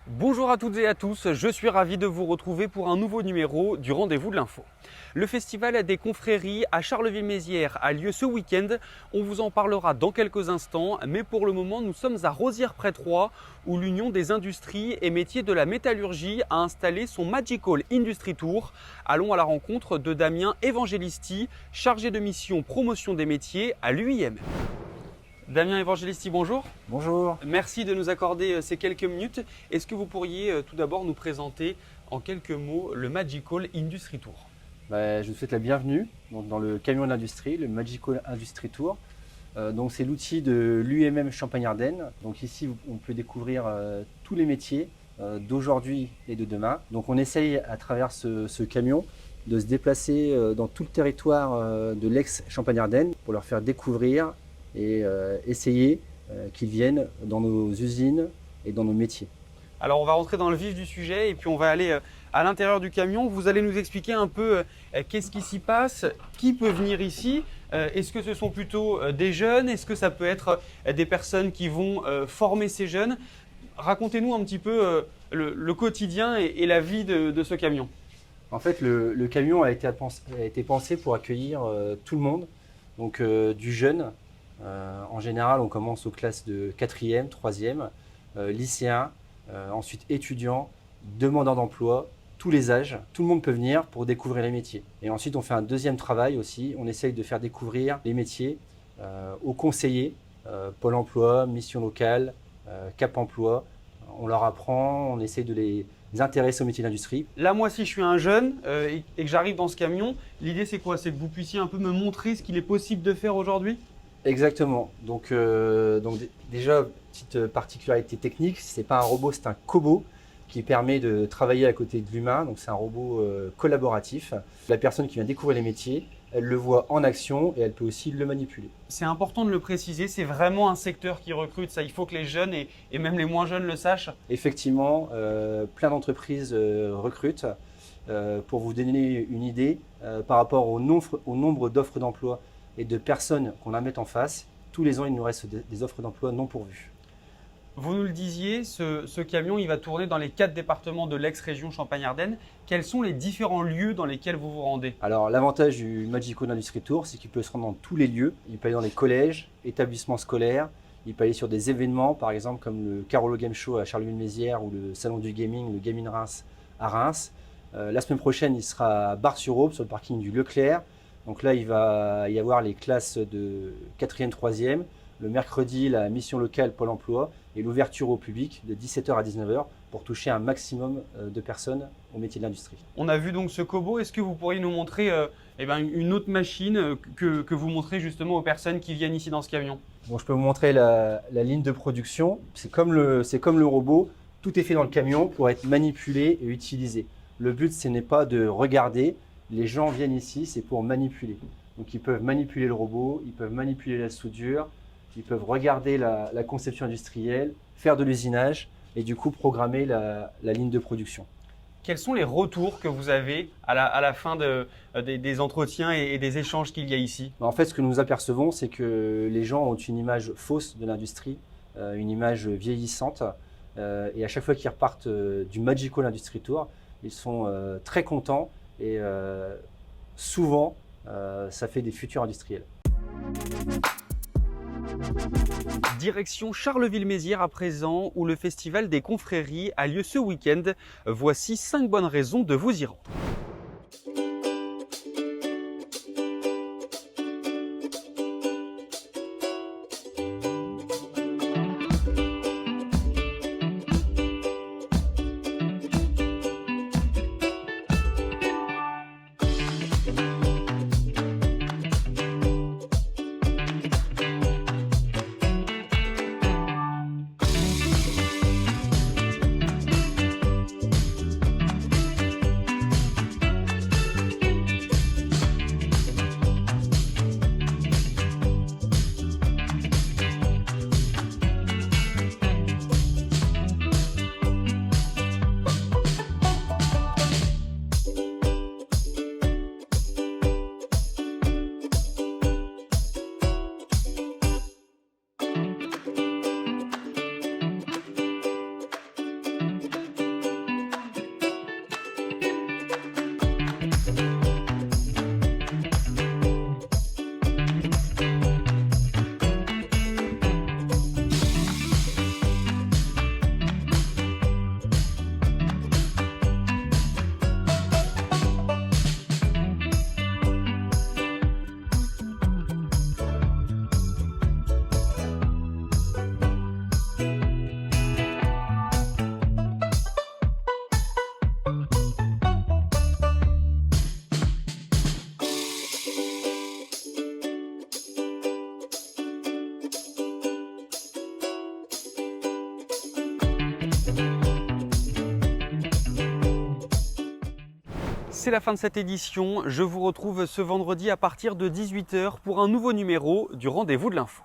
Bonjour à toutes et à tous, je suis ravi de vous retrouver pour un nouveau numéro du Rendez-vous de l'Info. Le Festival des confréries à Charleville-Mézières a lieu ce week-end. On vous en parlera dans quelques instants, mais pour le moment nous sommes à Rosières-près-Troyes où l'Union des industries et métiers de la métallurgie a installé son Magical Industry Tour. Allons à la rencontre de Damien Evangelisti, chargé de mission promotion des métiers à l'UIM. Damien Evangelisti, bonjour. Bonjour. Merci de nous accorder ces quelques minutes. Est-ce que vous pourriez tout d'abord nous présenter en quelques mots le Magical Industry Tour? Je vous souhaite la bienvenue dans le camion de l'industrie, le Magical Industry Tour. C'est l'outil de l'UMM Champagne-Ardenne. Donc ici, on peut découvrir tous les métiers d'aujourd'hui et de demain. Donc on essaye à travers ce camion de se déplacer dans tout le territoire de l'ex-Champagne-Ardenne pour leur faire découvrir et essayer qu'ils viennent dans nos usines et dans nos métiers. Alors on va rentrer dans le vif du sujet et puis on va aller à l'intérieur du camion. Vous allez nous expliquer un peu qu'est-ce qui s'y passe, qui peut venir ici. Est-ce que ce sont plutôt des jeunes? Est-ce que ça peut être des personnes qui vont former ces jeunes? Racontez-nous un petit peu le quotidien et la vie de ce camion. En fait, le camion a été pensé pour accueillir tout le monde, donc du jeune. En général, on commence aux classes de 4e, 3e, lycéens, ensuite étudiants, demandeurs d'emploi, tous les âges. Tout le monde peut venir pour découvrir les métiers. Et ensuite, on fait un deuxième travail aussi. On essaye de faire découvrir les métiers aux conseillers, Pôle emploi, mission locale, Cap emploi. On leur apprend, on essaye de les intéresser aux métiers d'industrie. Là, moi, si je suis un jeune et que j'arrive dans ce camion, l'idée c'est quoi? C'est que vous puissiez un peu me montrer ce qu'il est possible de faire aujourd'hui? Exactement. Donc déjà, petite particularité technique, ce n'est pas un robot, c'est un cobo qui permet de travailler à côté de l'humain. Donc c'est un robot collaboratif. La personne qui vient découvrir les métiers, elle le voit en action et elle peut aussi le manipuler. C'est important de le préciser, c'est vraiment un secteur qui recrute, ça il faut que les jeunes et même les moins jeunes le sachent. Effectivement, plein d'entreprises recrutent. Pour vous donner une idée, par rapport au nombre d'offres d'emploi et de personnes qu'on a mettre en face, tous les ans, il nous reste des offres d'emploi non pourvues. Vous nous le disiez, ce camion, il va tourner dans les 4 départements de l'ex-région Champagne-Ardenne. Quels sont les différents lieux dans lesquels vous vous rendez? Alors, l'avantage du Magical Industry Tour, c'est qu'il peut se rendre dans tous les lieux. Il peut aller dans les collèges, établissements scolaires, il peut aller sur des événements, par exemple comme le Carolo Game Show à Charleville-Mézières ou le Salon du Gaming, le Gaming Reims à Reims. La semaine prochaine, il sera à Bar-sur-Aube, sur le parking du Leclerc. Donc là, il va y avoir les classes de 4e, 3e. Le mercredi, la mission locale Pôle emploi et l'ouverture au public de 17h à 19h pour toucher un maximum de personnes au métier de l'industrie. On a vu donc ce cobo. Est-ce que vous pourriez nous montrer une autre machine que vous montrez justement aux personnes qui viennent ici dans ce camion? Bon, je peux vous montrer la ligne de production. C'est comme le robot. Tout est fait dans le camion pour être manipulé et utilisé. Le but, ce n'est pas de regarder. Les gens viennent ici, c'est pour manipuler. Donc ils peuvent manipuler le robot, ils peuvent manipuler la soudure, ils peuvent regarder la conception industrielle, faire de l'usinage et du coup programmer la ligne de production. Quels sont les retours que vous avez à la fin des entretiens et des échanges qu'il y a ici? En fait, ce que nous apercevons, c'est que les gens ont une image fausse de l'industrie, une image vieillissante. Et à chaque fois qu'ils repartent du Magical Industry Tour, ils sont très contents. Et souvent, ça fait des futurs industriels. Direction Charleville-Mézières à présent, où le Festival des confréries a lieu ce week-end. Voici 5 bonnes raisons de vous y rendre. C'est la fin de cette édition. Je vous retrouve ce vendredi à partir de 18 h pour un nouveau numéro du Rendez-vous de l'info.